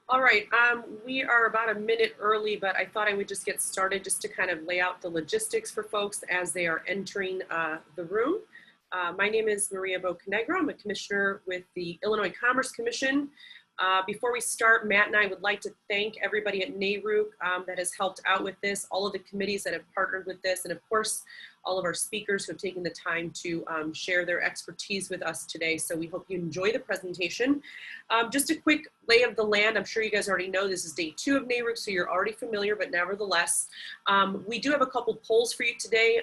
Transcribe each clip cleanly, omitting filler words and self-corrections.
All right, we are about a minute early, but I thought I would just get started just to kind of lay out the logistics for folks as they are entering the room. My name is Maria Bocanegra. I'm a commissioner with the Illinois Commerce Commission. Before we start, Matt and I would like to thank everybody at NARUC that has helped out with this, all of the committees that have partnered with this, and of course, all of our speakers who have taken the time to share their expertise with us today. So we hope you enjoy the presentation. Just a quick lay of the land. I'm sure you guys already know this is day 2 of NARUC, so you're already familiar, but nevertheless, we do have a couple polls for you today.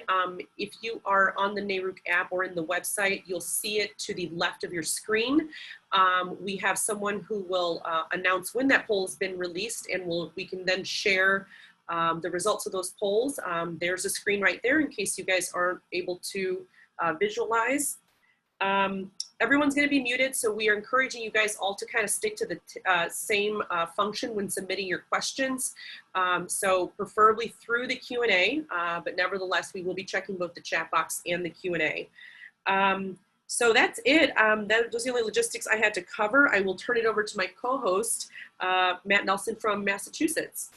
If you are on the NARUC app or in the website, you'll see it to the left of your screen. We have someone who will announce when that poll has been released, and we can then share the results of those polls. There's a screen right there in case you guys aren't able to visualize. Everyone's going to be muted, so we are encouraging you guys all to kind of stick to the same function when submitting your questions. So preferably through the Q&A, but nevertheless, we will be checking both the chat box and the Q&A. So that's it. Those are the only logistics I had to cover. I will turn it over to my co-host, Matt Nelson from Massachusetts.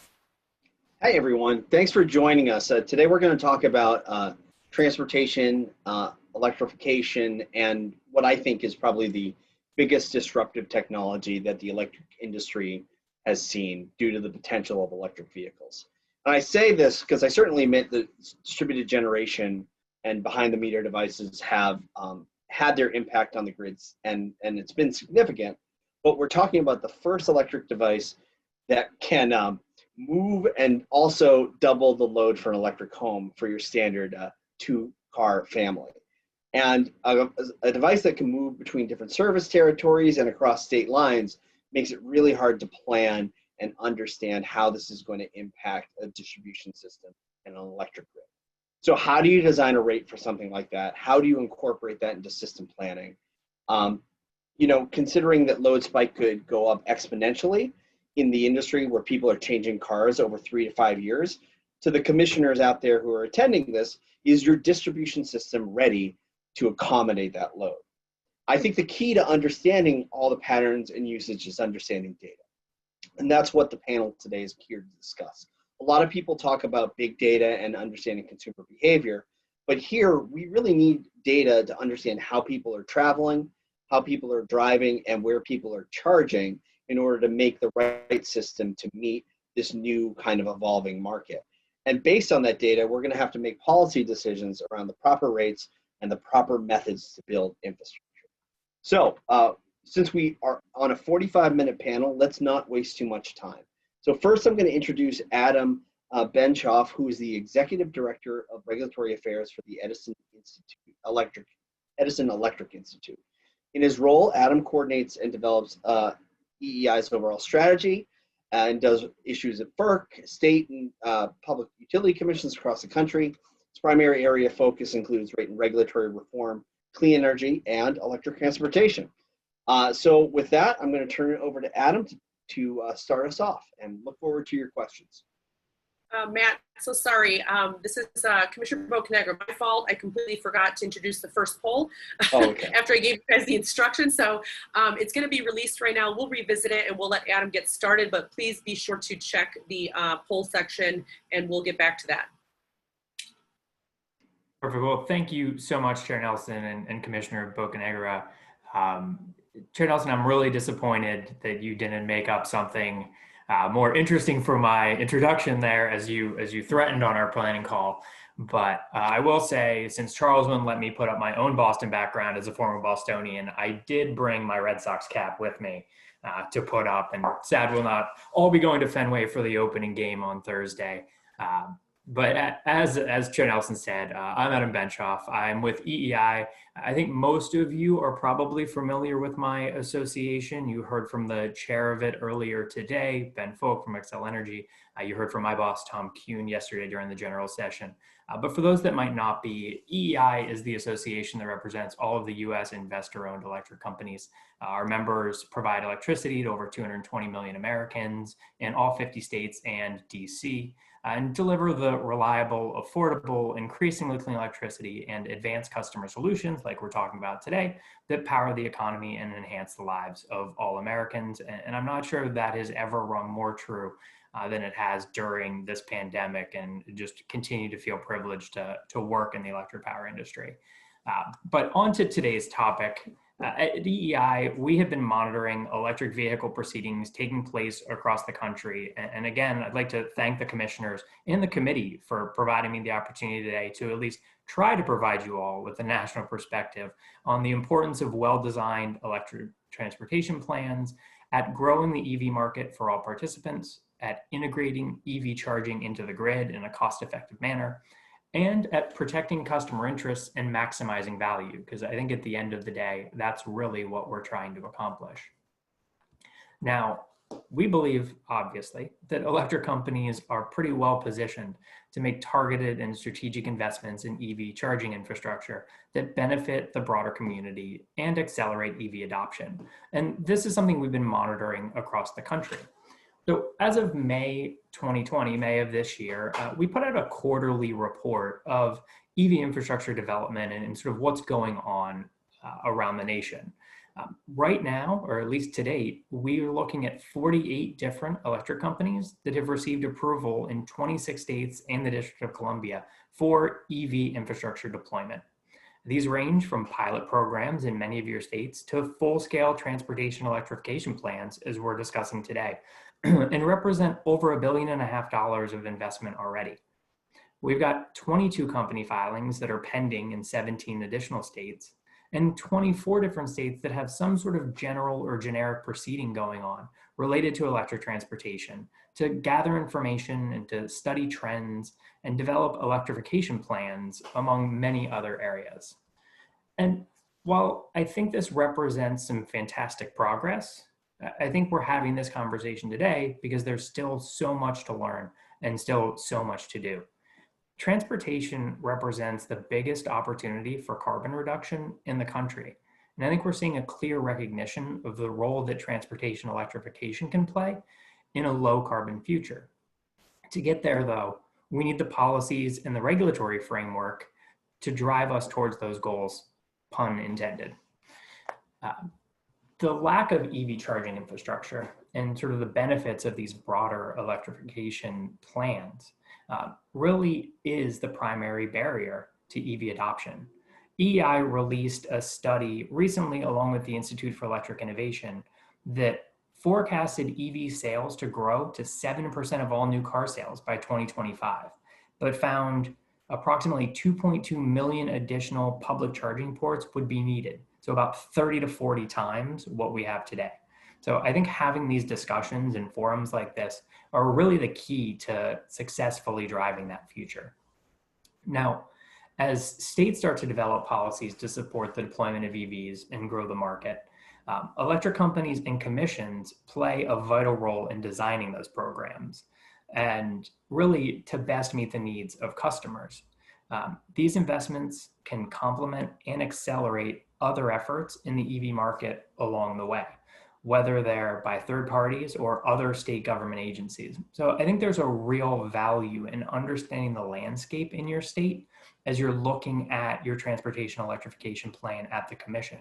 Hi, everyone. Thanks for joining us. Today we're going to talk about transportation, electrification, and what I think is probably the biggest disruptive technology that the electric industry has seen due to the potential of electric vehicles. And I say this because I certainly admit that distributed generation and behind-the-meter devices have had their impact on the grids, and it's been significant. But we're talking about the first electric device that can move and also double the load for an electric home for your standard 2-car family. And a device that can move between different service territories and across state lines makes it really hard to plan and understand how this is going to impact a distribution system and an electric grid. So how do you design a rate for something like that? How do you incorporate that into system planning? Considering that load spike could go up exponentially in the industry where people are changing cars over 3 to 5 years, to the commissioners out there who are attending this, is your distribution system ready to accommodate that load? I think the key to understanding all the patterns and usage is understanding data. And that's what the panel today is here to discuss. A lot of people talk about big data and understanding consumer behavior, but here we really need data to understand how people are traveling, how people are driving, and where people are charging in order to make the right system to meet this new kind of evolving market. And based on that data, we're going to have to make policy decisions around the proper rates and the proper methods to build infrastructure. So since we are on a 45-minute panel, let's not waste too much time. So first, I'm going to introduce Adam Benchoff, who is the Executive Director of Regulatory Affairs for the Edison Electric Institute. In his role, Adam coordinates and develops EEI's overall strategy and does issues at FERC, state and public utility commissions across the country. His primary area of focus includes rate and regulatory reform, clean energy, and electric transportation. So with that, I'm going to turn it over to Adam to start us off, and look forward to your questions. Matt, so sorry. This is Commissioner Bocanegra. My fault. I completely forgot to introduce the first poll after I gave you guys the instructions. So it's going to be released right now. We'll revisit it and we'll let Adam get started, but please be sure to check the poll section and we'll get back to that. Perfect. Well, thank you so much, Chair Nelson and Commissioner Bocanegra. Chair Nelson, I'm really disappointed that you didn't make up something more interesting for my introduction there as you threatened on our planning call. But I will say, since Charles wouldn't let me put up my own Boston background as a former Bostonian, I did bring my Red Sox cap with me to put up, and sad we'll not all be going to Fenway for the opening game on Thursday. But as Chair Nelson said, I'm Adam Benchoff. I'm with EEI. I think most of you are probably familiar with my association. You heard from the chair of it earlier today, Ben Folk from Xcel Energy. You heard from my boss, Tom Kuhn, yesterday during the general session. But for those that might not be, EEI is the association that represents all of the U.S. investor-owned electric companies. Our members provide electricity to over 220 million Americans in all 50 states and D.C. and deliver the reliable, affordable, increasingly clean electricity and advanced customer solutions like we're talking about today that power the economy and enhance the lives of all Americans. And I'm not sure that has ever rung more true than it has during this pandemic, and just continue to feel privileged to work in the electric power industry. But on to today's topic. At DEI, we have been monitoring electric vehicle proceedings taking place across the country. And again, I'd like to thank the commissioners and the committee for providing me the opportunity today to at least try to provide you all with a national perspective on the importance of well-designed electric transportation plans, at growing the EV market for all participants, at integrating EV charging into the grid in a cost-effective manner, and at protecting customer interests and maximizing value, because I think at the end of the day, that's really what we're trying to accomplish. Now, we believe, obviously, that electric companies are pretty well positioned to make targeted and strategic investments in EV charging infrastructure that benefit the broader community and accelerate EV adoption. And this is something we've been monitoring across the country. So as of May 2020, May of this year, we put out a quarterly report of EV infrastructure development and sort of what's going on around the nation. Right now, or at least to date, we are looking at 48 different electric companies that have received approval in 26 states and the District of Columbia for EV infrastructure deployment. These range from pilot programs in many of your states to full-scale transportation electrification plans, as we're discussing today, and represent over $1.5 billion of investment already. We've got 22 company filings that are pending in 17 additional states, and 24 different states that have some sort of general or generic proceeding going on related to electric transportation to gather information and to study trends and develop electrification plans, among many other areas. And while I think this represents some fantastic progress, I think we're having this conversation today because there's still so much to learn and still so much to do. Transportation represents the biggest opportunity for carbon reduction in the country. And I think we're seeing a clear recognition of the role that transportation electrification can play in a low carbon future. To get there though, we need the policies and the regulatory framework to drive us towards those goals, pun intended. The lack of EV charging infrastructure and sort of the benefits of these broader electrification plans really is the primary barrier to EV adoption. EEI released a study recently along with the Institute for Electric Innovation that forecasted EV sales to grow to 7% of all new car sales by 2025, but found approximately 2.2 million additional public charging ports would be needed. So about 30 to 40 times what we have today. So I think having these discussions in forums like this are really the key to successfully driving that future. Now, as states start to develop policies to support the deployment of EVs and grow the market, electric companies and commissions play a vital role in designing those programs and really to best meet the needs of customers. These investments can complement and accelerate other efforts in the EV market along the way, whether they're by third parties or other state government agencies. So I think there's a real value in understanding the landscape in your state as you're looking at your transportation electrification plan at the commission.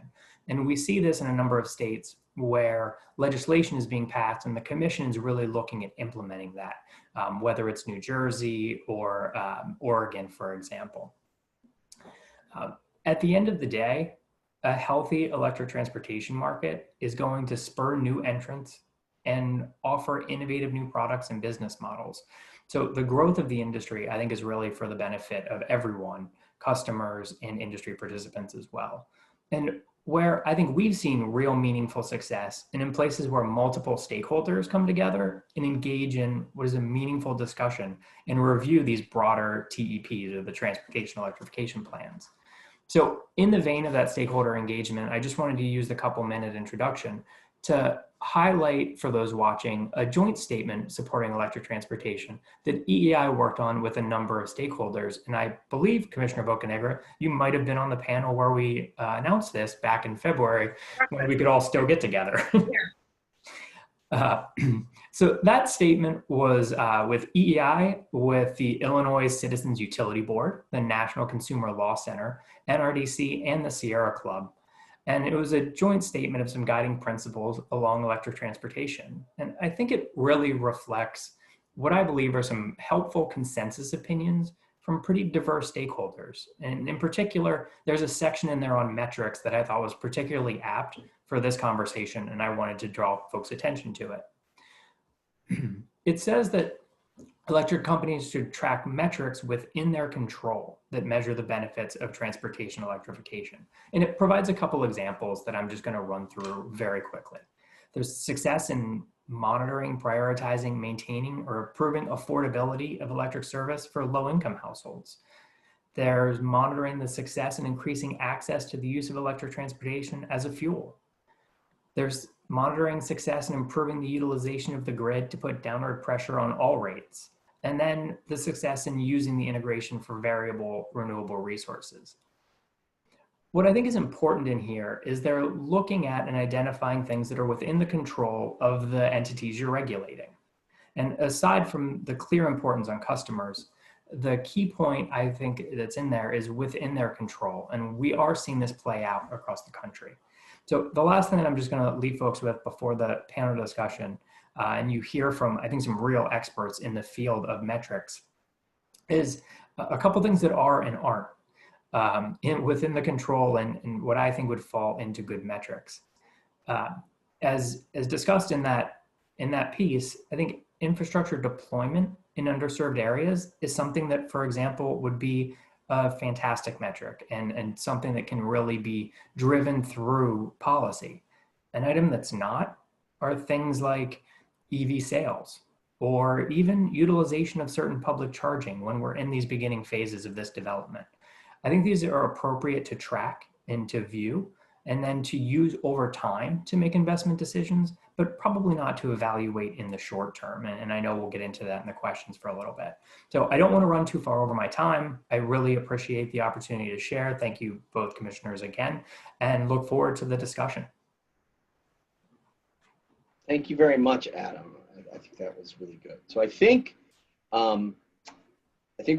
And we see this in a number of states where legislation is being passed and the commission is really looking at implementing that, whether it's New Jersey or Oregon, for example. At the end of the day, a healthy electric transportation market is going to spur new entrants and offer innovative new products and business models. So the growth of the industry, I think, is really for the benefit of everyone, customers and industry participants as well. And where I think we've seen real meaningful success and in places where multiple stakeholders come together and engage in what is a meaningful discussion and review these broader TEPs, or the transportation electrification plans. So in the vein of that stakeholder engagement, I just wanted to use the couple-minute introduction to highlight for those watching a joint statement supporting electric transportation that EEI worked on with a number of stakeholders. And I believe, Commissioner Bocanegra, you might have been on the panel where we announced this back in February when we could all still get together. Uh, so that statement was with EEI, with the Illinois Citizens Utility Board, the National Consumer Law Center, NRDC, and the Sierra Club. And it was a joint statement of some guiding principles along electric transportation. And I think it really reflects what I believe are some helpful consensus opinions from pretty diverse stakeholders. And in particular, there's a section in there on metrics that I thought was particularly apt for this conversation, and I wanted to draw folks' attention to it. It says that electric companies should track metrics within their control that measure the benefits of transportation electrification. And it provides a couple examples that I'm just going to run through very quickly. There's success in monitoring, prioritizing, maintaining, or improving affordability of electric service for low-income households. There's monitoring the success in increasing access to the use of electric transportation as a fuel. There's monitoring success in improving the utilization of the grid to put downward pressure on all rates. And then the success in using the integration for variable renewable resources. What I think is important in here is they're looking at and identifying things that are within the control of the entities you're regulating. And aside from the clear importance on customers, the key point I think that's in there is within their control. And we are seeing this play out across the country. So the last thing that I'm just going to leave folks with before the panel discussion, and you hear from, I think, some real experts in the field of metrics, is a couple things that are and aren't within the control and what I think would fall into good metrics. As discussed in that piece, I think infrastructure deployment in underserved areas is something that, for example, would be a fantastic metric and something that can really be driven through policy. An item that's not are things like EV sales or even utilization of certain public charging when we're in these beginning phases of this development. I think these are appropriate to track and to view and then to use over time to make investment decisions, but probably not to evaluate in the short term. And I know we'll get into that in the questions for a little bit. So I don't want to run too far over my time. I really appreciate the opportunity to share. Thank you both commissioners again, and look forward to the discussion. Thank you very much, Adam. I think that was really good. So I think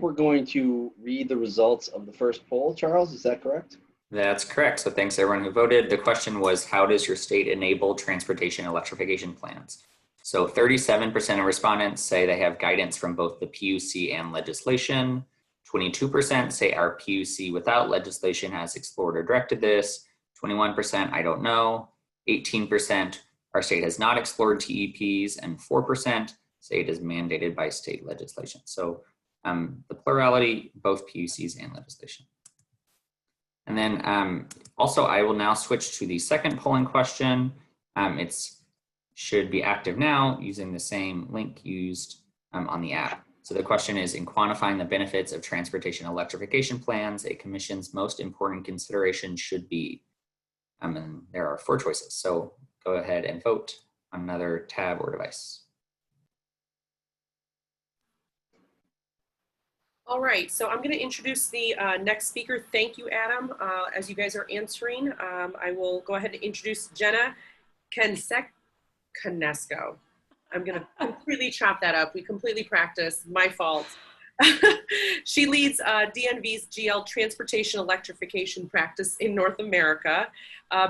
we're going to read the results of the first poll. Charles, is that correct? That's correct. So thanks everyone who voted. The question was, how does your state enable transportation electrification plans? So 37% of respondents say they have guidance from both the PUC and legislation. 22% say our PUC without legislation has explored or directed this. 21% I don't know. 18% our state has not explored TEPs, and 4% say it is mandated by state legislation. So the plurality, both PUCs and legislation. And then also I will now switch to the second polling question. It's should be active now using the same link used on the app. So the question is, in quantifying the benefits of transportation electrification plans, a commission's most important consideration should be, and there are 4 choices. So go ahead and vote on another tab or device. All right, so I'm going to introduce the next speaker. Thank you, Adam. As you guys are answering, I will go ahead and introduce Jenna Canseck, Kanesco. I'm going to completely chop that up. We completely practiced. My fault. She leads DNV's GL Transportation Electrification practice in North America.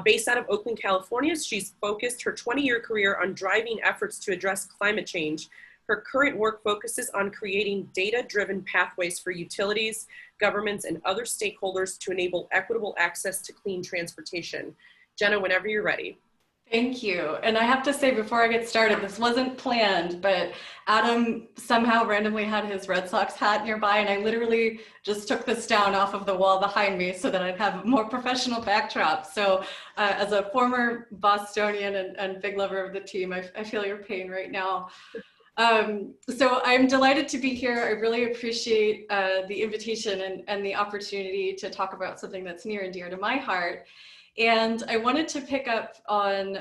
Based out of Oakland, California, she's focused her 20-year career on driving efforts to address climate change. Her current work focuses on creating data-driven pathways for utilities, governments, and other stakeholders to enable equitable access to clean transportation. Jenna, whenever you're ready. Thank you. And I have to say before I get started, this wasn't planned, but Adam somehow randomly had his Red Sox hat nearby, and I literally just took this down off of the wall behind me so that I'd have a more professional backdrop. So as a former Bostonian and big lover of the team, I feel your pain right now. So I'm delighted to be here. I really appreciate the invitation and the opportunity to talk about something that's near and dear to my heart. And I wanted to pick up on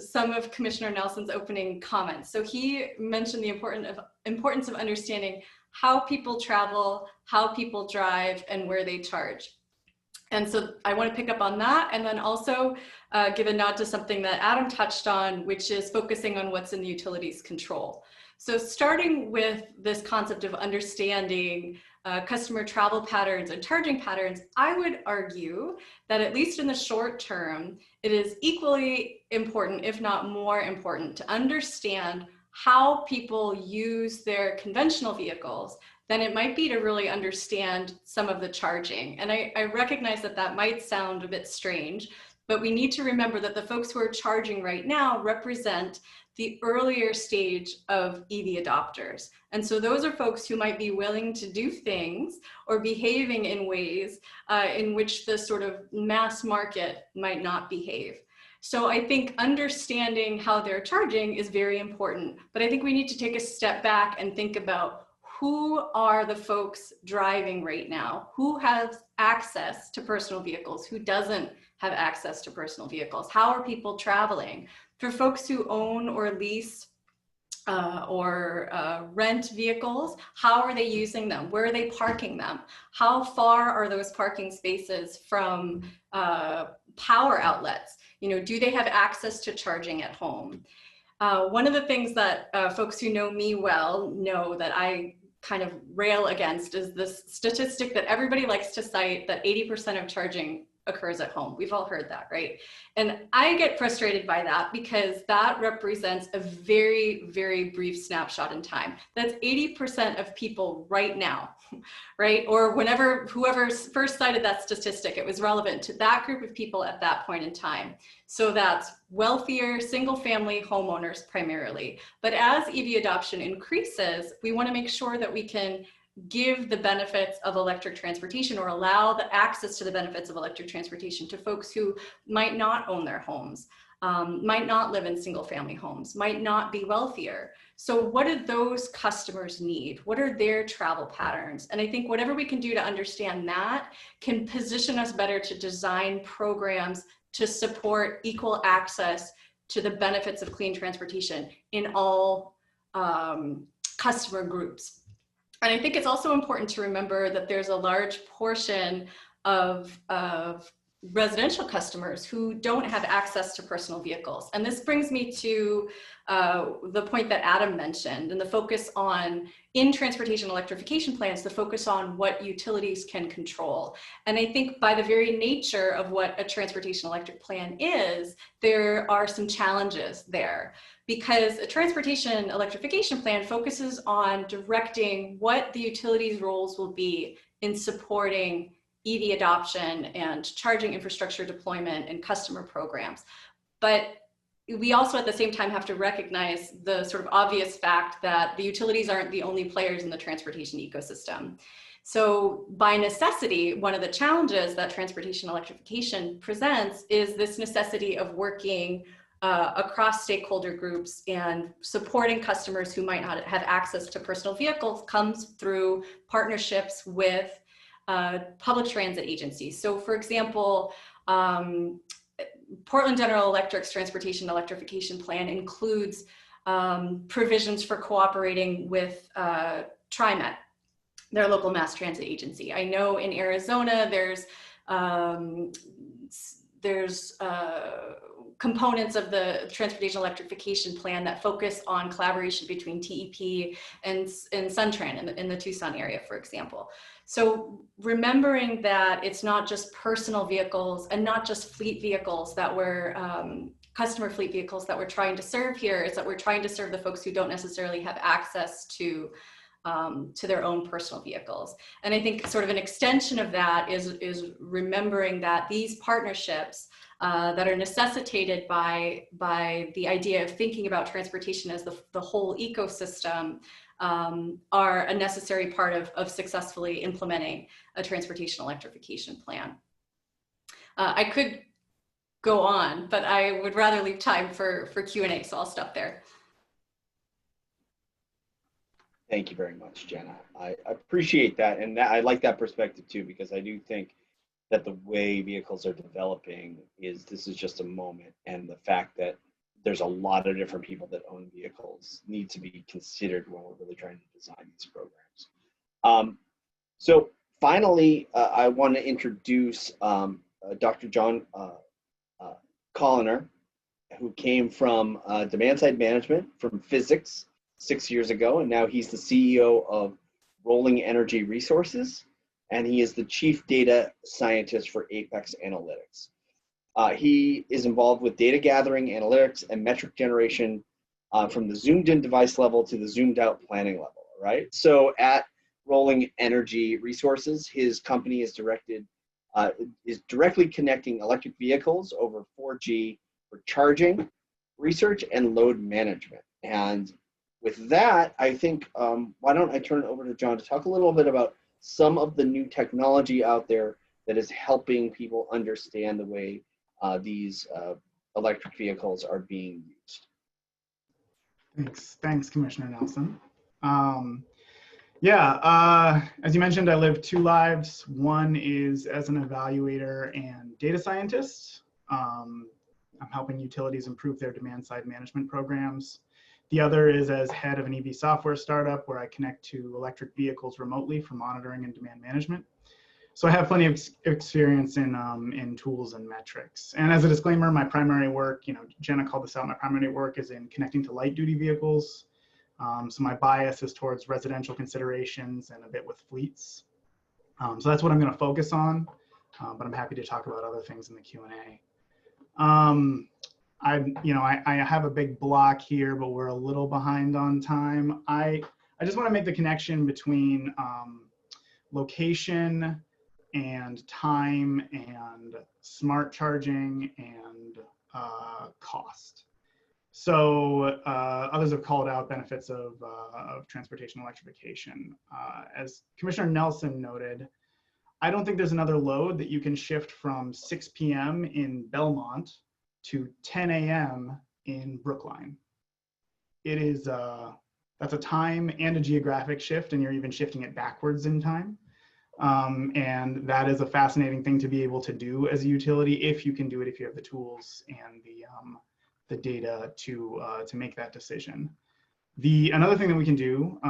some of Commissioner Nelson's opening comments. So he mentioned the importance of understanding how people travel, how people drive, and where they charge. And so I want to pick up on that, and then also give a nod to something that Adam touched on, which is focusing on what's in the utilities control. So starting with this concept of understanding customer travel patterns and charging patterns, I would argue that at least in the short term, it is equally important, if not more important, to understand how people use their conventional vehicles than it might be to really understand some of the charging. And I recognize that that might sound a bit strange, but we need to remember that the folks who are charging right now represent the earlier stage of EV adopters. And so those are folks who might be willing to do things or behaving in ways in which the sort of mass market might not behave. So I think understanding how they're charging is very important, but I think we need to take a step back and think about who are the folks driving right now? Who has access to personal vehicles? Who doesn't have access to personal vehicles? How are people traveling? For folks who own or lease or rent vehicles, how are they using them? Where are they parking them? How far are those parking spaces from power outlets? You know, do they have access to charging at home? One of the things that folks who know me well know that I kind of rail against is this statistic that everybody likes to cite, that 80% of charging occurs at home. We've all heard that, right? And I get frustrated by that because that represents a very, very brief snapshot in time. That's 80% of people right now, right? Or whoever first cited that statistic, it was relevant to that group of people at that point in time. So that's wealthier single family homeowners primarily. But as EV adoption increases, we want to make sure that we can give the benefits of electric transportation or allow the access to the benefits of electric transportation to folks who might not own their homes, might not live in single family homes, might not be wealthier. So what do those customers need? What are their travel patterns? And I think whatever we can do to understand that can position us better to design programs to support equal access to the benefits of clean transportation in all customer groups. And I think it's also important to remember that there's a large portion of residential customers who don't have access to personal vehicles. And this brings me to the point that Adam mentioned and the focus on, in transportation electrification plans, the focus on what utilities can control. And I think by the very nature of what a transportation electric plan is, there are some challenges there. Because a transportation electrification plan focuses on directing what the utilities' roles will be in supporting EV adoption and charging infrastructure deployment and customer programs. But we also at the same time have to recognize the sort of obvious fact that the utilities aren't the only players in the transportation ecosystem. So by necessity, one of the challenges that transportation electrification presents is this necessity of working across stakeholder groups, and supporting customers who might not have access to personal vehicles comes through partnerships with public transit agencies. So for example, Portland General Electric's transportation electrification plan includes provisions for cooperating with TriMet, their local mass transit agency. I know in Arizona, there's components of the transportation electrification plan that focus on collaboration between TEP and Suntran in the Tucson area, for example. So remembering that it's not just personal vehicles and not just fleet vehicles that we're, customer fleet vehicles that we're trying to serve here, is that we're trying to serve the folks who don't necessarily have access to their own personal vehicles. And I think sort of an extension of that is remembering that these partnerships that are necessitated by the idea of thinking about transportation as the whole ecosystem are a necessary part of successfully implementing a transportation electrification plan. I could go on, but I would rather leave time for Q&A, so I'll stop there. Thank you very much, Jenna. I appreciate that, and I like that perspective too, because I do think that the way vehicles are developing this is just a moment, and the fact that there's a lot of different people that own vehicles need to be considered when we're really trying to design these programs. So Finally, I want to introduce Dr. John Colliner, who came from demand side management from physics 6 years ago, and now he's the CEO of Rolling Energy Resources, and he is the chief data scientist for Apex Analytics. He is involved with data gathering, analytics, and metric generation from the zoomed in device level to the zoomed out planning level, right? So at Rolling Energy Resources, his company is directly connecting electric vehicles over 4G for charging, research, and load management. And with that, I think, why don't I turn it over to John to talk a little bit about some of the new technology out there that is helping people understand the way these electric vehicles are being used. Thanks, Commissioner Nelson. As you mentioned, I live two lives. One is as an evaluator and data scientist. I'm helping utilities improve their demand side management programs. The other is as head of an EV software startup where I connect to electric vehicles remotely for monitoring and demand management. So I have plenty of experience in tools and metrics. And as a disclaimer, my primary work, Jenna called this out, my primary work is in connecting to light duty vehicles. So my bias is towards residential considerations and a bit with fleets. So that's what I'm going to focus on, but I'm happy to talk about other things in the Q&A. I have a big block here, but we're a little behind on time. I just want to make the connection between location and time and smart charging and cost. So others have called out benefits of transportation electrification. As Commissioner Nelson noted, I don't think there's another load that you can shift from 6 p.m. in Belmont to 10 a.m. in Brookline. It is, that's a time and a geographic shift, and you're even shifting it backwards in time. And that is a fascinating thing to be able to do as a utility if you can do it, if you have the tools and the data to make that decision. Another thing that we can do,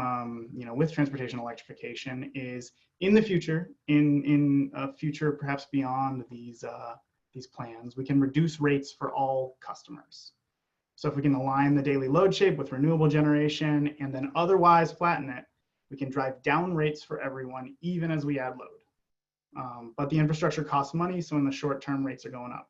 with transportation electrification is in the future, in a future perhaps beyond these plans, we can reduce rates for all customers. So if we can align the daily load shape with renewable generation and then otherwise flatten it, we can drive down rates for everyone, even as we add load. But the infrastructure costs money, so in the short term, rates are going up.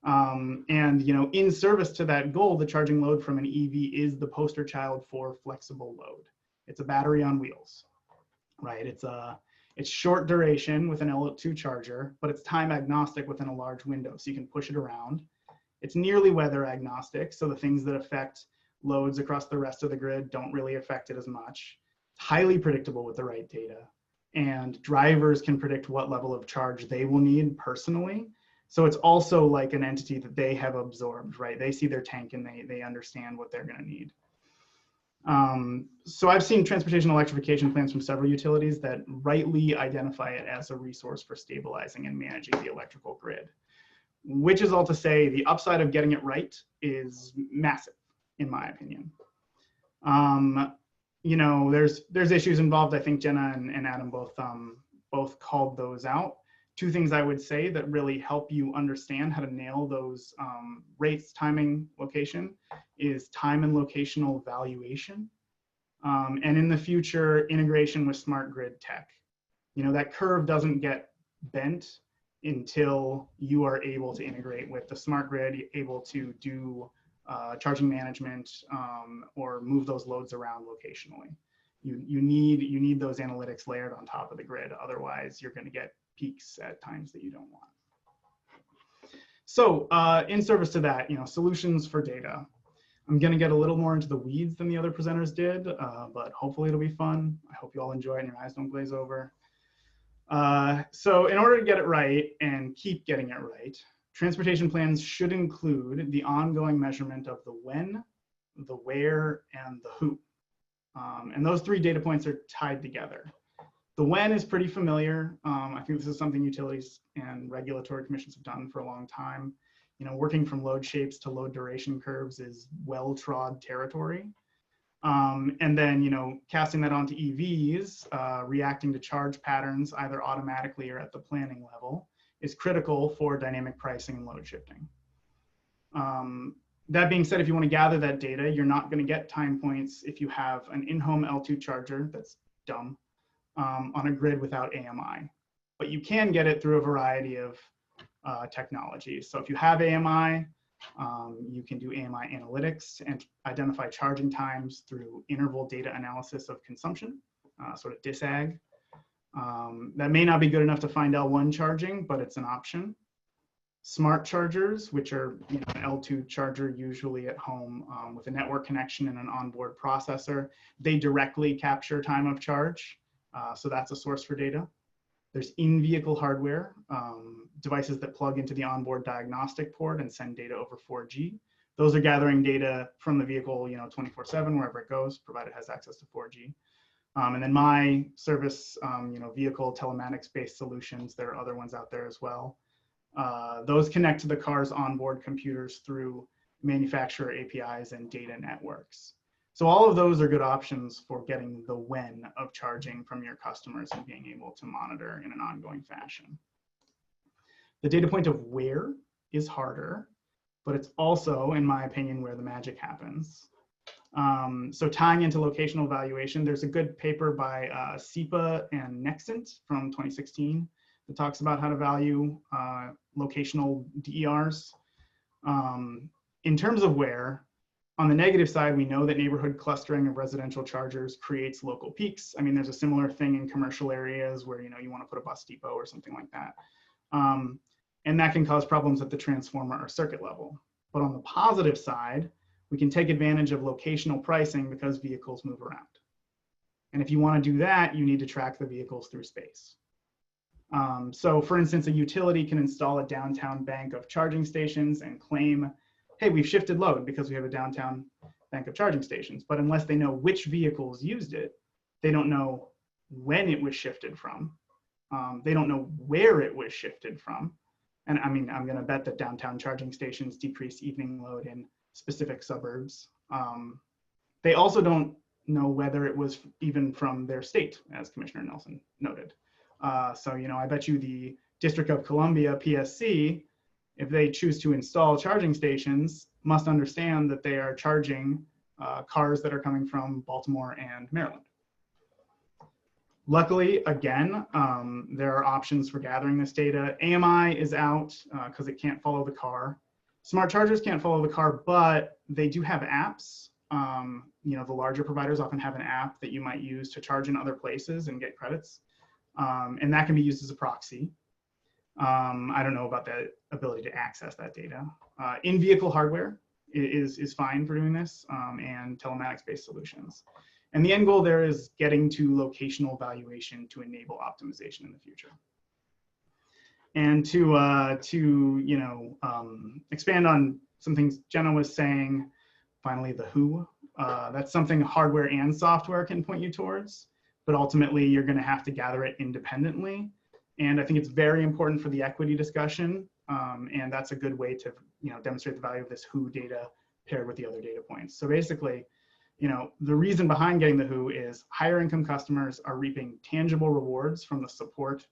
In service to that goal, the charging load from an EV is the poster child for flexible load. It's a battery on wheels, right? It's short duration with an L2 charger, but it's time agnostic within a large window, so you can push it around. It's nearly weather agnostic, so the things that affect loads across the rest of the grid don't really affect it as much. It's highly predictable with the right data, and drivers can predict what level of charge they will need personally. So it's also like an entity that they have absorbed, right? They see their tank and they understand what they're going to need. So I've seen transportation electrification plans from several utilities that rightly identify it as a resource for stabilizing and managing the electrical grid, which is all to say the upside of getting it right is massive, in my opinion. There's issues involved. I think Jenna and Adam both called those out. Two things I would say that really help you understand how to nail those rates, timing, location is time and locational valuation. And in the future, integration with smart grid tech. That curve doesn't get bent until you are able to integrate with the smart grid, able to do charging management or move those loads around locationally. You need those analytics layered on top of the grid. Otherwise, you're going to get peaks at times that you don't want. So in service to that, solutions for data. I'm going to get a little more into the weeds than the other presenters did, but hopefully it'll be fun. I hope you all enjoy it and your eyes don't glaze over. So in order to get it right and keep getting it right, transportation plans should include the ongoing measurement of the when, the where, and the who. And those three data points are tied together. The when is pretty familiar. I think this is something utilities and regulatory commissions have done for a long time. Working from load shapes to load duration curves is well-trod territory. And then, you know, casting that onto EVs, reacting to charge patterns either automatically or at the planning level is critical for dynamic pricing and load shifting. That being said, if you want to gather that data, you're not going to get time points if you have an in-home L2 charger, that's dumb, on a grid without AMI. But you can get it through a variety of technologies. So if you have AMI, you can do AMI analytics and identify charging times through interval data analysis of consumption, sort of disag. That may not be good enough to find L1 charging, but it's an option. Smart chargers, which are, you know, an L2 charger usually at home with a network connection and an onboard processor, they directly capture time of charge. So that's a source for data. There's in-vehicle hardware, devices that plug into the onboard diagnostic port and send data over 4G. Those are gathering data from the vehicle, you know, 24/7 wherever it goes, provided it has access to 4G. And then my service, you know, vehicle telematics-based solutions. There are other ones out there as well. Those connect to the car's onboard computers through manufacturer APIs and data networks. So all of those are good options for getting the when of charging from your customers and being able to monitor in an ongoing fashion. The data point of where is harder, but it's also, in my opinion, where the magic happens. So tying into locational valuation, there's a good paper by SEPA and Nexent from 2016 that talks about how to value locational DERs. In terms of where, on the negative side, we know that neighborhood clustering of residential chargers creates local peaks. I mean, there's a similar thing in commercial areas where, you know, you want to put a bus depot or something like that. And that can cause problems at the transformer or circuit level. But on the positive side, we can take advantage of locational pricing because vehicles move around. And if you want to do that, you need to track the vehicles through space. So for instance, a utility can install a downtown bank of charging stations and claim, hey, we've shifted load because we have a downtown bank of charging stations. But unless they know which vehicles used it, they don't know when it was shifted from. They don't know where it was shifted from. And I mean, I'm going to bet that downtown charging stations decrease evening load in specific suburbs. They also don't know whether it was even from their state, as Commissioner Nelson noted. So, you know, I bet you the District of Columbia, PSC, if they choose to install charging stations, must understand that they are charging cars that are coming from Baltimore and Maryland. Luckily, again, there are options for gathering this data. AMI is out because it can't follow the car. Smart chargers can't follow the car, but they do have apps. You know, the larger providers often have an app that you might use to charge in other places and get credits. And that can be used as a proxy. I don't know about the ability to access that data. In-vehicle hardware is fine for doing this, and telematics-based solutions. And the end goal there is getting to locational valuation to enable optimization in the future. And to you know, expand on some things Jenna was saying, finally the who. That's something hardware and software can point you towards, but ultimately you're going to have to gather it independently. And I think it's very important for the equity discussion, and that's a good way to, you know, demonstrate the value of this who data paired with the other data points. So basically, you know, the reason behind getting the who is higher income customers are reaping tangible rewards from the support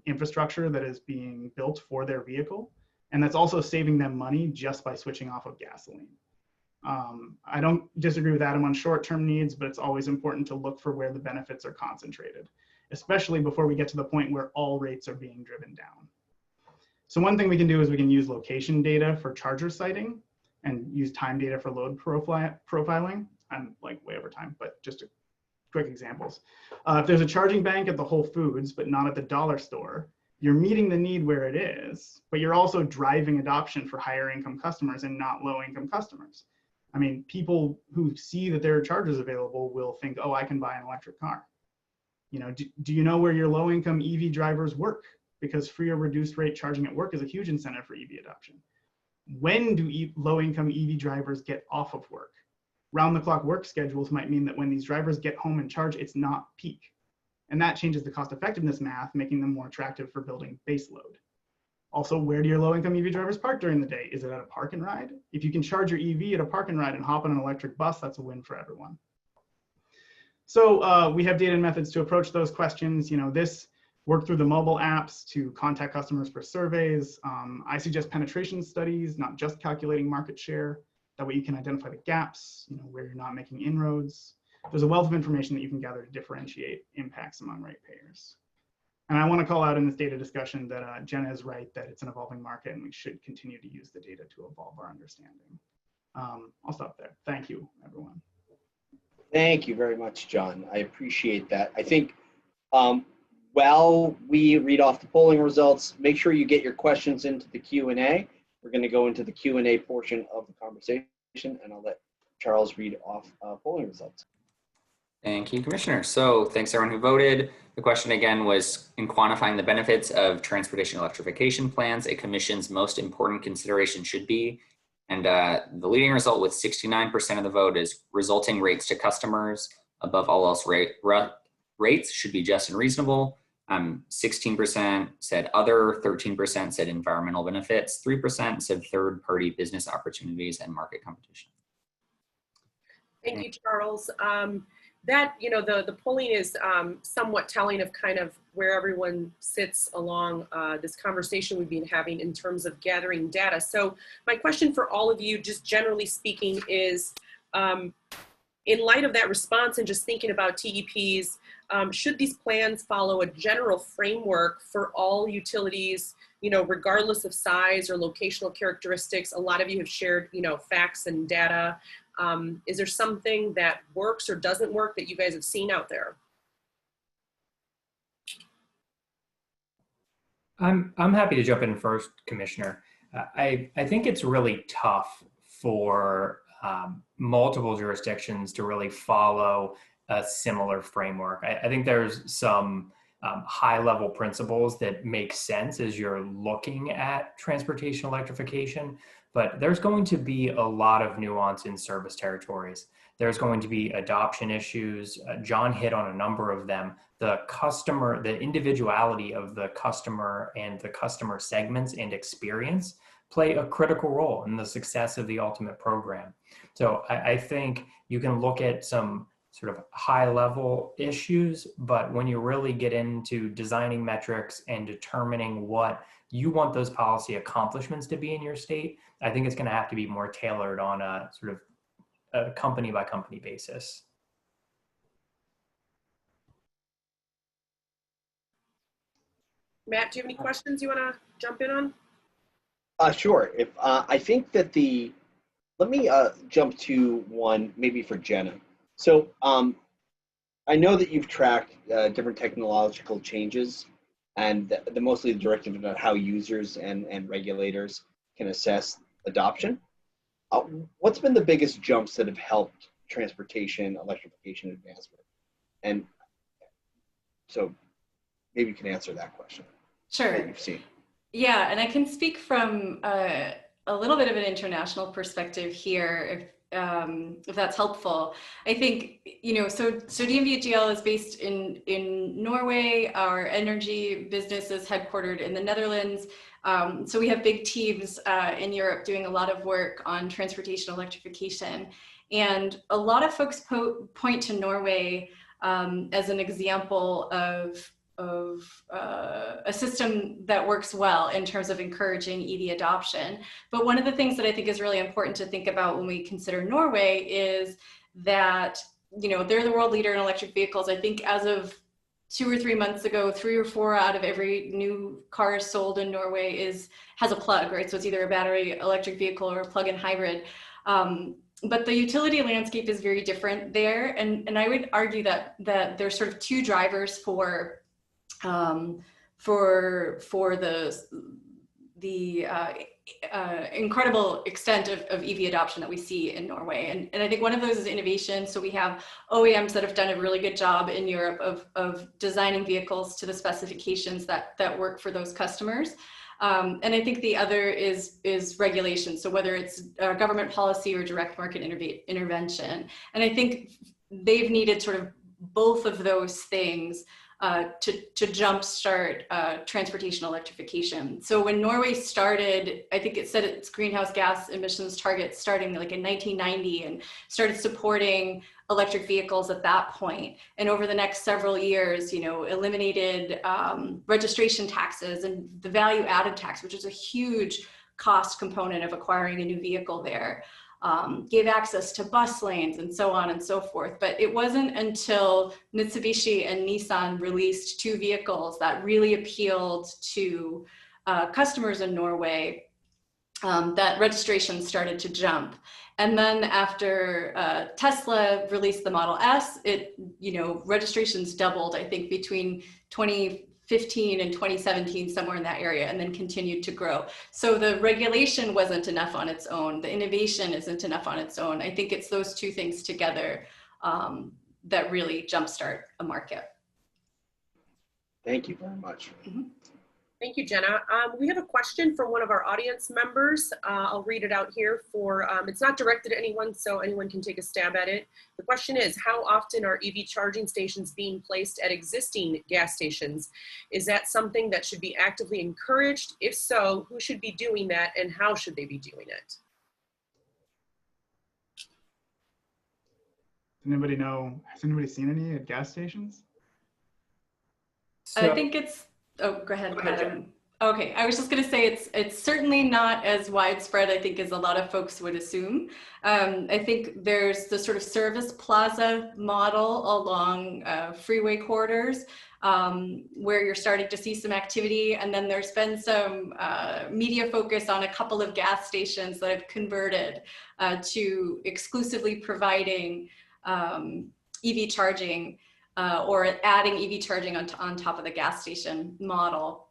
infrastructure that is being built for their vehicle, and that's also saving them money just by switching off of gasoline. I don't disagree with Adam on short-term needs, but it's always important to look for where the benefits are concentrated, especially before we get to the point where all rates are being driven down. So one thing we can do is we can use location data for charger siting and use time data for load profiling. I'm like way over time, but just quick examples. If there's a charging bank at the Whole Foods, but not at the dollar store, you're meeting the need where it is, but you're also driving adoption for higher income customers and not low income customers. I mean, people who see that there are chargers available will think, oh, I can buy an electric car. You know, do you know where your low income EV drivers work? Because free or reduced rate charging at work is a huge incentive for EV adoption. When do low income EV drivers get off of work? Round the clock work schedules might mean that when these drivers get home and charge, it's not peak. And that changes the cost effectiveness math, making them more attractive for building base load. Also, where do your low-income EV drivers park during the day? Is it at a park and ride? If you can charge your EV at a park and ride and hop on an electric bus, that's a win for everyone. So we have data and methods to approach those questions. This work through the mobile apps to contact customers for surveys. I suggest penetration studies, not just calculating market share. That way you can identify the gaps, where you're not making inroads. There's a wealth of information that you can gather to differentiate impacts among ratepayers. And I want to call out in this data discussion that Jenna is right, that it's an evolving market and we should continue to use the data to evolve our understanding. I'll stop there. Thank you, everyone. Thank you very much, John. I appreciate that. I think while we read off the polling results, make sure you get your questions into the Q&A. We're going to go into the Q&A portion of the conversation, and I'll let Charles read off polling results. Thank you, Commissioner. So thanks everyone who voted. The question again was, in quantifying the benefits of transportation electrification plans, a commission's most important consideration should be, and the leading result with 69% of the vote is resulting rates to customers above all else rates should be just and reasonable. 16% said other, 13% said environmental benefits, 3% said third-party business opportunities and market competition. Thank you, Charles. That, the polling is somewhat telling of kind of where everyone sits along this conversation we've been having in terms of gathering data. So my question for all of you, just generally speaking, is in light of that response and just thinking about TEPs, should these plans follow a general framework for all utilities, regardless of size or locational characteristics? A lot of you have shared, facts and data. Is there something that works or doesn't work that you guys have seen out there? I'm happy to jump in first, Commissioner. I think it's really tough for multiple jurisdictions to really follow a similar framework. I think there's some high-level principles that make sense as you're looking at transportation electrification, but there's going to be a lot of nuance in service territories. There's going to be adoption issues. John hit on a number of them. The customer, the individuality of the customer and the customer segments and experience play a critical role in the success of the ultimate program. So I think you can look at some sort of high-level issues, but when you really get into designing metrics and determining what you want those policy accomplishments to be in your state, I think it's going to have to be more tailored on a sort of a company-by-company basis. Matt, do you have any questions you want to jump in on? Sure. If I think that let me jump to one maybe for Jenna. So I know that you've tracked different technological changes and mostly the directive about how users and regulators can assess adoption. What's been the biggest jumps that have helped transportation electrification advancement? And so maybe you can answer that question. Sure. That you've seen. Yeah, and I can speak from a little bit of an international perspective here, if that's helpful. I think, so DNV is based in Norway. Our energy business is headquartered in the Netherlands. So we have big teams in Europe doing a lot of work on transportation electrification. And a lot of folks point to Norway as an example of a system that works well in terms of encouraging EV adoption. But one of the things that I think is really important to think about when we consider Norway is that, they're the world leader in electric vehicles. I think as of 2 or 3 months ago, 3 or 4 out of every new car sold in Norway has a plug, right? So it's either a battery electric vehicle or a plug-in hybrid. But the utility landscape is very different there. And I would argue that there's sort of 2 drivers for the incredible extent of EV adoption that we see in Norway. And I think one of those is innovation. So we have OEMs that have done a really good job in Europe of designing vehicles to the specifications that work for those customers. And I think the other is regulation. So whether it's government policy or direct market intervention. And I think they've needed sort of both of those things to jumpstart transportation electrification. So when Norway started, I think it set its greenhouse gas emissions target starting like in 1990 and started supporting electric vehicles at that point. And over the next several years, you know, eliminated registration taxes and the value added tax, which is a huge cost component of acquiring a new vehicle there. Gave access to bus lanes and so on and so forth. But it wasn't until Mitsubishi and Nissan released two vehicles that really appealed to customers in Norway that registration started to jump. And then after Tesla released the Model S, registrations doubled, I think, between 2015 and 2017, somewhere in that area, and then continued to grow. So the regulation wasn't enough on its own. The innovation isn't enough on its own. I think it's those two things together that really jumpstart a market. Thank you very much. Mm-hmm. Thank you, Jenna. We have a question from one of our audience members. I'll read it out here for, it's not directed at anyone, so anyone can take a stab at it. The question is, how often are EV charging stations being placed at existing gas stations? Is that something that should be actively encouraged? If so, who should be doing that and how should they be doing it? Does anybody know, has anybody seen any at gas stations? I think it's, oh, go ahead, Adam. Okay, I was just going to say it's certainly not as widespread, I think, as a lot of folks would assume. I think there's the sort of service plaza model along freeway corridors where you're starting to see some activity, and then there's been some media focus on a couple of gas stations that have converted to exclusively providing EV charging or adding EV charging on top of the gas station model.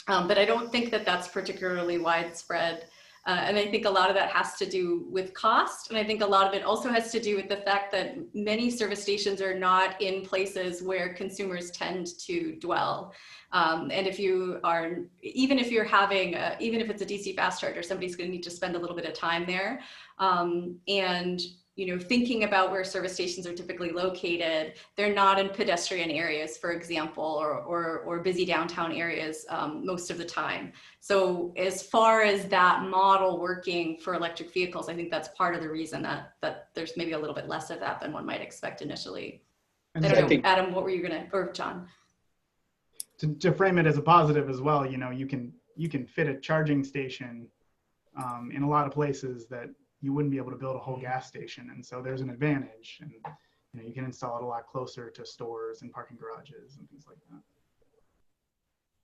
But I don't think that that's particularly widespread. And I think a lot of that has to do with cost. And I think a lot of it also has to do with the fact that many service stations are not in places where consumers tend to dwell. And if you are, even if you're having, even if it's a DC fast charger, somebody's going to need to spend a little bit of time there. And thinking about where service stations are typically located, they're not in pedestrian areas, for example, or busy downtown areas most of the time. So as far as that model working for electric vehicles, I think that's part of the reason that there's maybe a little bit less of that than one might expect initially. I don't know, Adam, what were you gonna, or John? To frame it as a positive as well, you can fit a charging station in a lot of places that you wouldn't be able to build a whole gas station. And so there's an advantage, and you can install it a lot closer to stores and parking garages and things like that.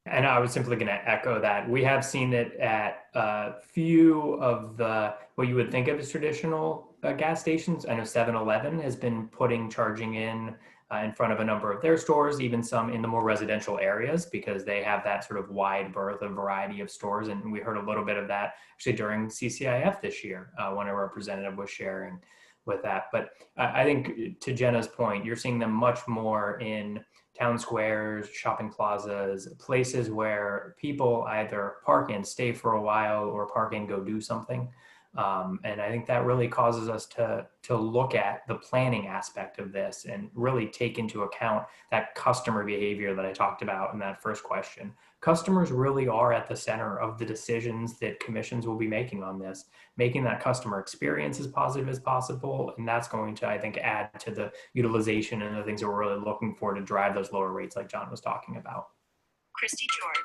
And I was simply going to echo that. We have seen it at a few of what you would think of as traditional gas stations. I know 7-Eleven has been putting charging in front of a number of their stores, even some in the more residential areas, because they have that sort of wide berth of variety of stores. And we heard a little bit of that actually during CCIF this year when a representative was sharing with that. But I think to Jenna's point, you're seeing them much more in town squares, shopping plazas, places where people either park and stay for a while or park and go do something. And I think that really causes us to look at the planning aspect of this and really take into account that customer behavior that I talked about in that first question. Customers really are at the center of the decisions that commissions will be making on this, making that customer experience as positive as possible. And that's going to, I think, add to the utilization and the things that we're really looking for to drive those lower rates like John was talking about. Christy George.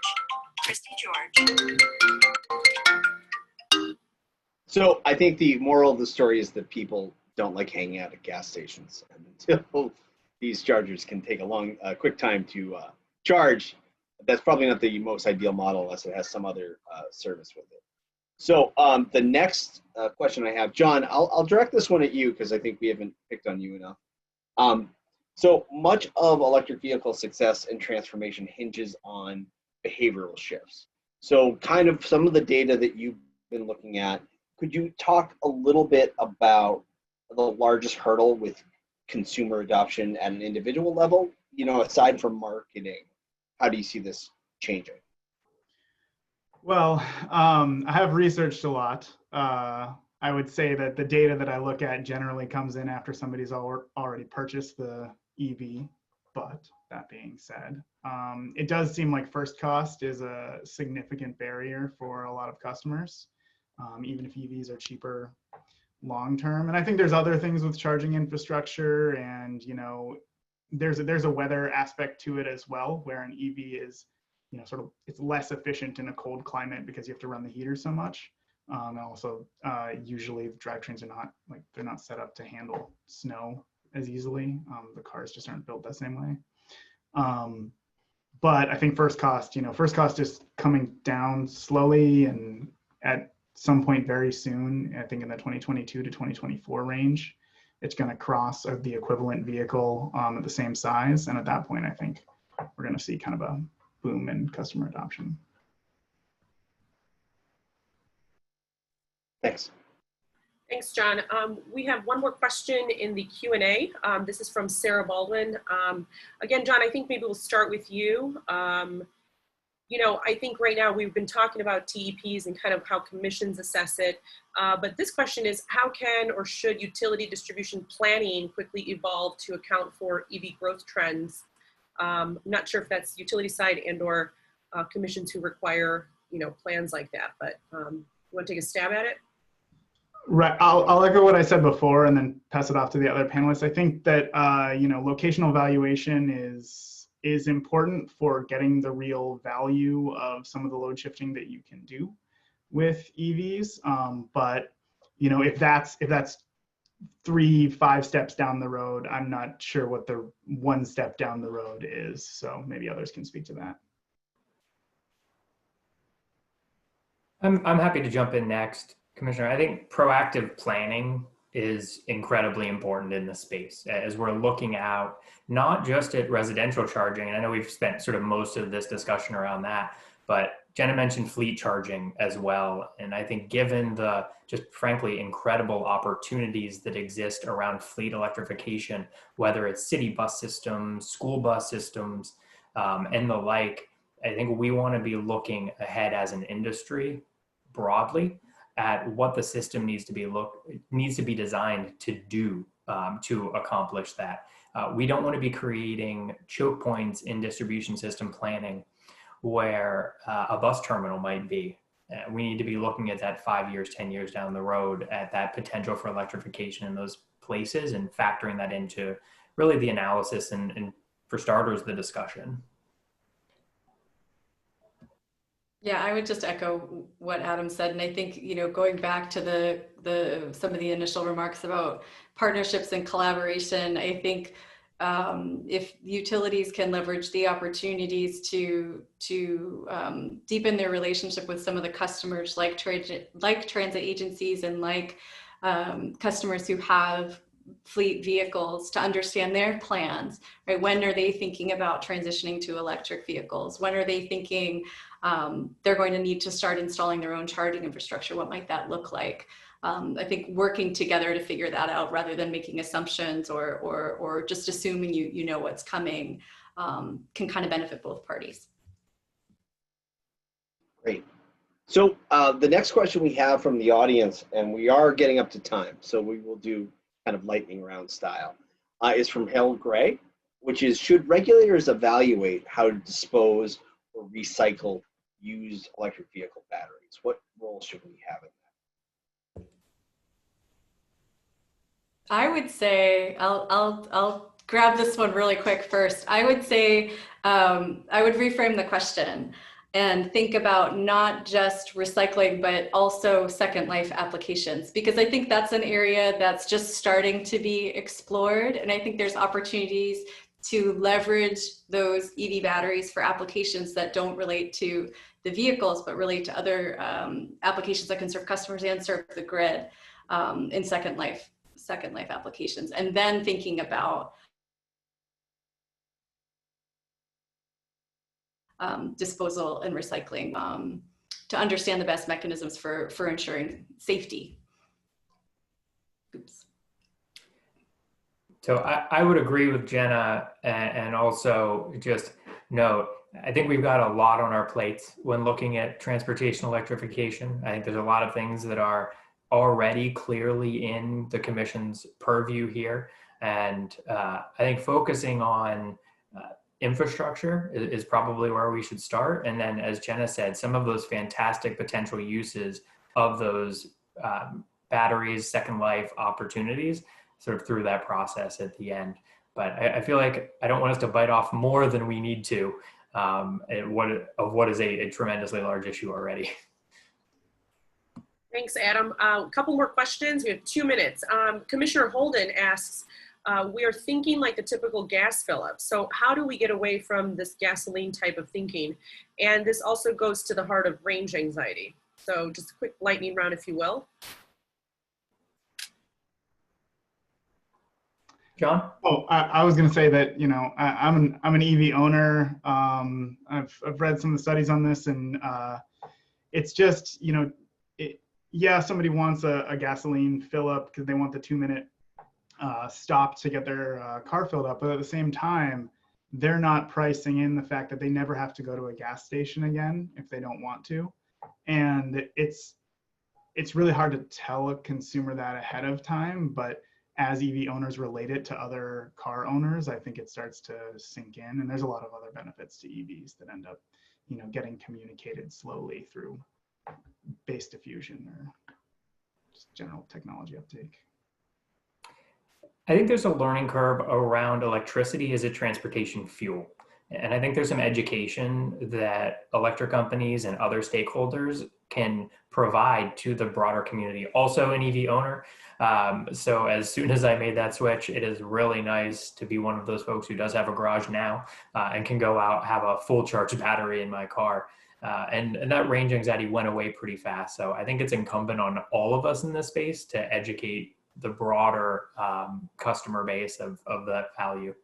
So I think the moral of the story is that people don't like hanging out at gas stations, and until these chargers can take a quick time to charge, that's probably not the most ideal model unless it has some other service with it. So the next question I have, John, I'll direct this one at you because I think we haven't picked on you enough. So much of electric vehicle success and transformation hinges on behavioral shifts. So kind of some of the data that you've been looking at, could you talk a little bit about the largest hurdle with consumer adoption at an individual level? Aside from marketing, how do you see this changing? Well, I have researched a lot. I would say that the data that I look at generally comes in after somebody's already purchased the EV, but that being said, it does seem like first cost is a significant barrier for a lot of customers, even if EVs are cheaper long term. And I think there's other things with charging infrastructure, and there's a weather aspect to it as well, where an EV is sort of, it's less efficient in a cold climate because you have to run the heater so much. And also, usually drivetrains are they're not set up to handle snow as easily. The cars just aren't built that same way. But I think first cost is coming down slowly, and at some point very soon, I think in the 2022 to 2024 range, it's going to cross the equivalent vehicle at the same size. And at that point, I think we're going to see kind of a boom in customer adoption. Thanks. Thanks, John. We have one more question in the Q&A. This is from Sarah Baldwin. Again, John, I think maybe we'll start with you. I think right now we've been talking about TEPs and kind of how commissions assess it. But this question is, how can or should utility distribution planning quickly evolve to account for EV growth trends? I'm not sure if that's utility side and or commissions who require, plans like that, but you want to take a stab at it? Right. I'll echo what I said before and then pass it off to the other panelists. I think that, locational valuation is important for getting the real value of some of the load shifting that you can do with EVs. But, if that's 3-5 steps down the road, I'm not sure what the one step down the road is. So maybe others can speak to that. I'm happy to jump in next, Commissioner. I think proactive planning is incredibly important in this space as we're looking out not just at residential charging, and I know we've spent sort of most of this discussion around that, but Jenna mentioned fleet charging as well. And I think given the just frankly incredible opportunities that exist around fleet electrification, whether it's city bus systems, school bus systems, and the like, I think we want to be looking ahead as an industry broadly at what the system needs to be designed to do to accomplish that. We don't want to be creating choke points in distribution system planning where a bus terminal might be. We need to be looking at that 5 years, 10 years down the road at that potential for electrification in those places and factoring that into really the analysis and for starters, the discussion. Yeah, I would just echo what Adam said. And I think, going back to some of the initial remarks about partnerships and collaboration, I think if utilities can leverage the opportunities to deepen their relationship with some of the customers like transit agencies and like customers who have fleet vehicles, to understand their plans, right? When are they thinking about transitioning to electric vehicles? When are they thinking they're going to need to start installing their own charging infrastructure? What might that look like? I think working together to figure that out rather than making assumptions or just assuming you know what's coming can kind of benefit both parties. Great. So the next question we have from the audience, and we are getting up to time, so we will do kind of lightning round style, is from Harold Gray, which is, should regulators evaluate how to dispose or recycle used electric vehicle batteries? What role should we have in that? I would say, I'll grab this one really quick first. I would say, I would reframe the question and think about not just recycling, but also second life applications, because I think that's an area that's just starting to be explored. And I think there's opportunities to leverage those EV batteries for applications that don't relate to the vehicles, but relate to other applications that can serve customers and serve the grid in second life applications. And then thinking about disposal and recycling to understand the best mechanisms for ensuring safety. Oops. So I would agree with Jenna, and also just note, I think we've got a lot on our plates when looking at transportation electrification. I think there's a lot of things that are already clearly in the Commission's purview here. And I think focusing on infrastructure is probably where we should start. And then, as Jenna said, some of those fantastic potential uses of those batteries, second life opportunities, sort of through that process at the end. But I feel like I don't want us to bite off more than we need to of what is a tremendously large issue already. Thanks, Adam. A couple more questions. We have 2 minutes. Commissioner Holden asks, we are thinking like the typical gas fill-up. So how do we get away from this gasoline type of thinking? And this also goes to the heart of range anxiety. So just a quick lightning round, if you will. John? Oh, I was going to say that, you know, I'm an EV owner. I've read some of the studies on this, and it's just, you know, yeah, somebody wants a gasoline fill up because they want the 2-minute stop to get their car filled up. But at the same time, they're not pricing in the fact that they never have to go to a gas station again if they don't want to. And it's really hard to tell a consumer that ahead of time, but as EV owners relate it to other car owners, I think it starts to sink in. And there's a lot of other benefits to EVs that end up, you know, getting communicated slowly through base diffusion or just general technology uptake. I think there's a learning curve around electricity as a transportation fuel. And I think there's some education that electric companies and other stakeholders can provide to the broader community. Also an EV owner. So as soon as I made that switch, it is really nice to be one of those folks who does have a garage now and can go out, have a full charge battery in my car. And that range anxiety went away pretty fast. So I think it's incumbent on all of us in this space to educate the broader customer base of that value.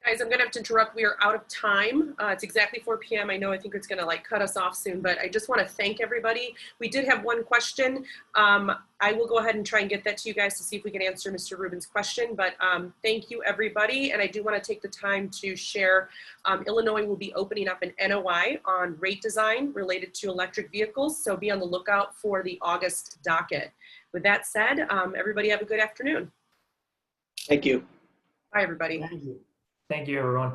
Guys, I'm gonna have to interrupt. We are out of time. It's exactly 4 p.m. I know, I think it's gonna like cut us off soon, but I just wanna thank everybody. We did have one question. I will go ahead and try and get that to you guys to see if we can answer Mr. Rubin's question, but thank you everybody. And I do wanna take the time to share, Illinois will be opening up an NOI on rate design related to electric vehicles. So be on the lookout for the August docket. With that said, everybody have a good afternoon. Thank you. Bye everybody. Thank you. Thank you, everyone.